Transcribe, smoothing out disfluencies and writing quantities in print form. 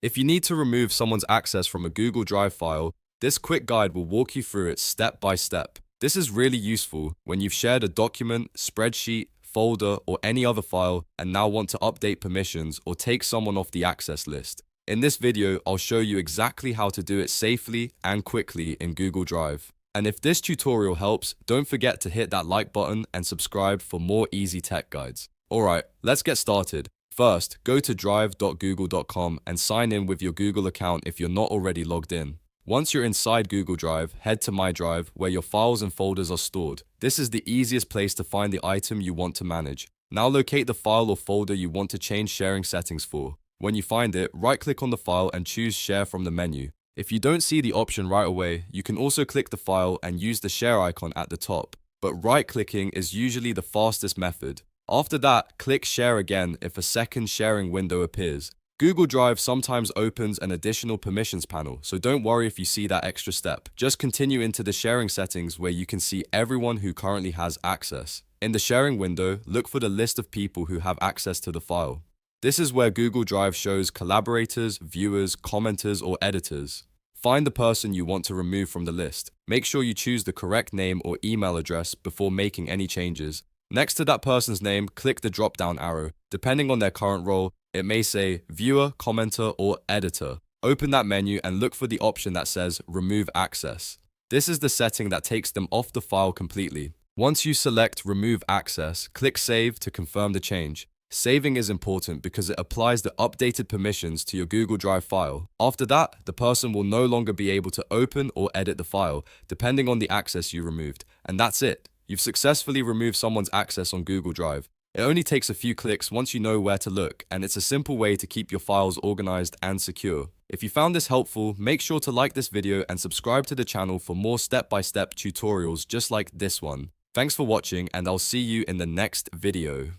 If you need to remove someone's access from a Google Drive file, this quick guide will walk you through it step by step. This is really useful when you've shared a document, spreadsheet, folder, or any other file and now want to update permissions or take someone off the access list. In this video, I'll show you exactly how to do it safely and quickly in Google Drive. And if this tutorial helps, don't forget to hit that like button and subscribe for more easy tech guides. Alright, let's get started. First, go to drive.google.com and sign in with your Google account if you're not already logged in. Once you're inside Google Drive, head to My Drive, where your files and folders are stored. This is the easiest place to find the item you want to manage. Now locate the file or folder you want to change sharing settings for. When you find it, right-click on the file and choose Share from the menu. If you don't see the option right away, you can also click the file and use the share icon at the top. But right-clicking is usually the fastest method. After that, click Share again if a second sharing window appears. Google Drive sometimes opens an additional permissions panel, so don't worry if you see that extra step. Just continue into the sharing settings where you can see everyone who currently has access. In the sharing window, look for the list of people who have access to the file. This is where Google Drive shows collaborators, viewers, commenters, or editors. Find the person you want to remove from the list. Make sure you choose the correct name or email address before making any changes. Next to that person's name, click the drop-down arrow. Depending on their current role, it may say Viewer, Commenter, or Editor. Open that menu and look for the option that says Remove Access. This is the setting that takes them off the file completely. Once you select Remove Access, click Save to confirm the change. Saving is important because it applies the updated permissions to your Google Drive file. After that, the person will no longer be able to open or edit the file, depending on the access you removed. And that's it. You've successfully removed someone's access on Google Drive. It only takes a few clicks once you know where to look, and it's a simple way to keep your files organized and secure. If you found this helpful, make sure to like this video and subscribe to the channel for more step-by-step tutorials just like this one. Thanks for watching, and I'll see you in the next video.